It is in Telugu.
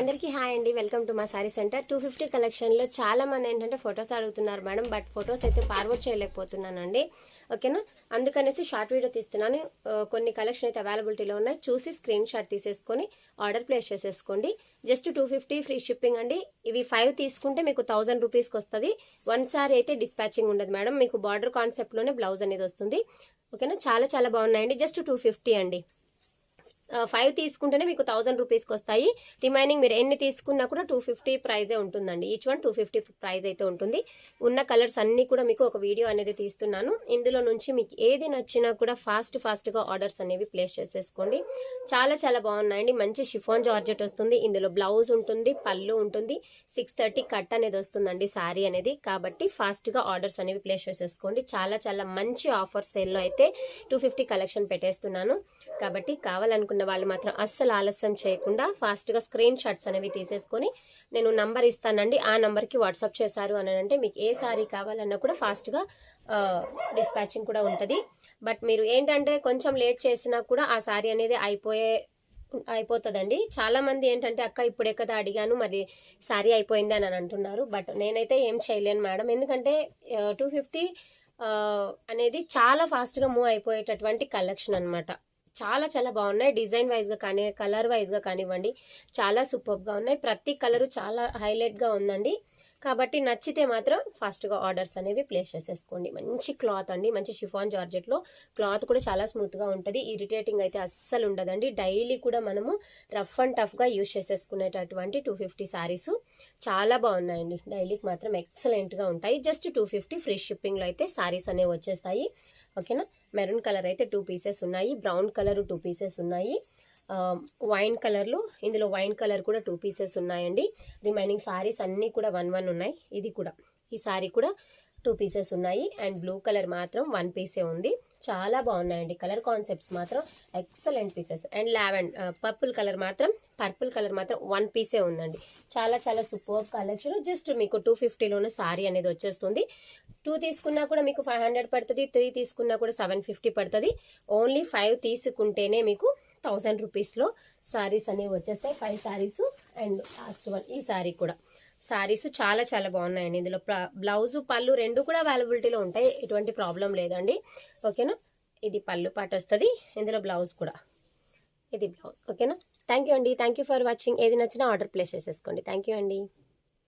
అందరికీ హాయ్ అండి, వెల్కమ్ టు మా సారీ సెంటర్. 250 కలెక్షన్లో చాలా మంది ఏంటంటే ఫొటోస్ అడుగుతున్నారు మేడం, బట్ ఫొటోస్ అయితే ఫార్వర్డ్ చేయలేకపోతున్నానండి. ఓకేనా, అందుకనేసి షార్ట్ వీడియో తీస్తున్నాను. కొన్ని కలెక్షన్ అయితే అవైలబిలిటీలో ఉన్నాయి, చూసి స్క్రీన్ షాట్ తీసేసుకొని ఆర్డర్ ప్లేస్ చేసేసుకోండి. జస్ట్ 250 ఫ్రీ షిప్పింగ్ అండి. ఇవి 5 తీసుకుంటే మీకు 1000 రూపీస్కి వస్తుంది. 1 సారీ అయితే డిస్పాచింగ్ ఉండదు మేడం, మీకు బార్డర్ కాన్సెప్ట్లోనే బ్లౌజ్ అనేది వస్తుంది. ఓకేనా, చాలా చాలా బాగున్నాయండి. జస్ట్ 250 అండి. 5 తీసుకుంటేనే మీకు 1000 రూపీస్కి వస్తాయి. రిమైనింగ్ మీరు ఎన్ని తీసుకున్నా కూడా 250 ప్రైజే ఉంటుందండి. ఈచ్ వన్ 250 ప్రైజ్ అయితే ఉంటుంది. ఉన్న కలర్స్ అన్నీ కూడా మీకు ఒక వీడియో అనేది తీస్తున్నాను. ఇందులో నుంచి మీకు ఏది నచ్చినా కూడా ఫాస్ట్గా ఆర్డర్స్ అనేవి ప్లేస్ చేసేసుకోండి. చాలా చాలా బాగున్నాయండి. మంచి షిఫాన్ జార్జెట్ వస్తుంది. ఇందులో బ్లౌజ్ ఉంటుంది, పళ్ళు ఉంటుంది. 630 కట్ అనేది వస్తుందండి శారీ అనేది. కాబట్టి ఫాస్ట్గా ఆర్డర్స్ అనేవి ప్లేస్ చేసేసుకోండి. చాలా చాలా మంచి ఆఫర్ సేల్లో అయితే 250 కలెక్షన్ పెట్టేస్తున్నాను. కాబట్టి కావాలనుకున్న వాళ్ళు మాత్రం అస్సలు ఆలస్యం చేయకుండా ఫాస్ట్గా స్క్రీన్ షాట్స్ అనేవి తీసేసుకొని నేను నంబర్ ఇస్తానండి. ఆ నంబర్కి వాట్సాప్ చేశారు అని అంటే మీకు ఏ సారీ కావాలన్నా కూడా ఫాస్ట్గా డిస్పాచింగ్ కూడా ఉంటుంది. బట్ మీరు ఏంటంటే కొంచెం లేట్ చేసినా కూడా ఆ సారీ అనేది అయిపోతుందండి. చాలా మంది ఏంటంటే అక్క ఇప్పుడే కదా అడిగాను, మరి సారీ అయిపోయింది అని అంటున్నారు. బట్ నేనైతే ఏం చేయలేను మేడం, ఎందుకంటే 250 అనేది చాలా ఫాస్ట్గా మూవ్ అయిపోయేటటువంటి కలెక్షన్ అనమాట. చాలా చాలా బాగున్నాయి. డిజైన్ వైజ్గా కానీ కలర్ వైజ్గా కానివ్వండి, చాలా సూపర్గా ఉన్నాయి. ప్రతి కలరు చాలా హైలైట్గా ఉందండి. కాబట్టి నచ్చితే మాత్రం ఫాస్ట్గా ఆర్డర్స్ అనేవి ప్లేస్ చేసేసుకోండి. మంచి క్లాత్ అండి, మంచి షిఫాన్ జార్జెట్లో క్లాత్ కూడా చాలా స్మూత్గా ఉంటుంది. ఇరిటేటింగ్ అయితే అస్సలు ఉండదండి. డైలీ కూడా మనము రఫ్ అండ్ టఫ్గా యూజ్ చేసేసుకునేటటువంటి 250 శారీస్ చాలా బాగున్నాయండి. డైలీకి మాత్రం ఎక్సలెంట్గా ఉంటాయి. జస్ట్ 250 ఫ్రీ షిప్పింగ్లో అయితే శారీస్ అనేవి వచ్చేస్తాయి. ఓకేనా, మెరూన్ కలర్ అయితే 2 పీసెస్ ఉన్నాయి, బ్రౌన్ కలర్ 2 పీసెస్ ఉన్నాయి, వైన్ కలర్లో ఇందులో వైన్ కలర్ కూడా 2 పీసెస్ ఉన్నాయండి. రిమైనింగ్ సారీస్ అన్నీ కూడా 1 ఉన్నాయి. ఇది కూడా ఈ సారీ కూడా 2 పీసెస్ ఉన్నాయి. అండ్ బ్లూ కలర్ మాత్రం 1 పీసే ఉంది. చాలా బాగున్నాయండి. కలర్ కాన్సెప్ట్స్ మాత్రం excellent pieces. And purple colour మాత్రం 1 పీసే ఉందండి. చాలా చాలా సూపర్ కలెక్షన్. జస్ట్ మీకు 250లోనే సారీ అనేది వచ్చేస్తుంది. 2 తీసుకున్నా కూడా మీకు 500 పడుతుంది, 3 తీసుకున్నా కూడా 750 పడుతుంది. ఓన్లీ 5 తీసుకుంటేనే మీకు 1000 రూపీస్లో సారీస్ అనేవి వచ్చేస్తాయి. 5 సారీస్ అండ్ లాస్ట్ వన్ ఈ సారీ కూడా. సారీస్ చాలా చాలా బాగున్నాయండి. ఇందులో బ్లౌజు పళ్ళు రెండు కూడా అవైలబిలిటీలో ఉంటాయి, ఎటువంటి ప్రాబ్లం లేదండి. ఓకేనా, ఇది పళ్ళు పాటు వస్తుంది, ఇందులో బ్లౌజ్ కూడా ఇది బ్లౌజ్. ఓకేనా, థ్యాంక్ యూ అండి. Thank you for watching. ఏది నచ్చినా ఆర్డర్ ప్లేస్ చేసేసుకోండి. థ్యాంక్ యూ అండి.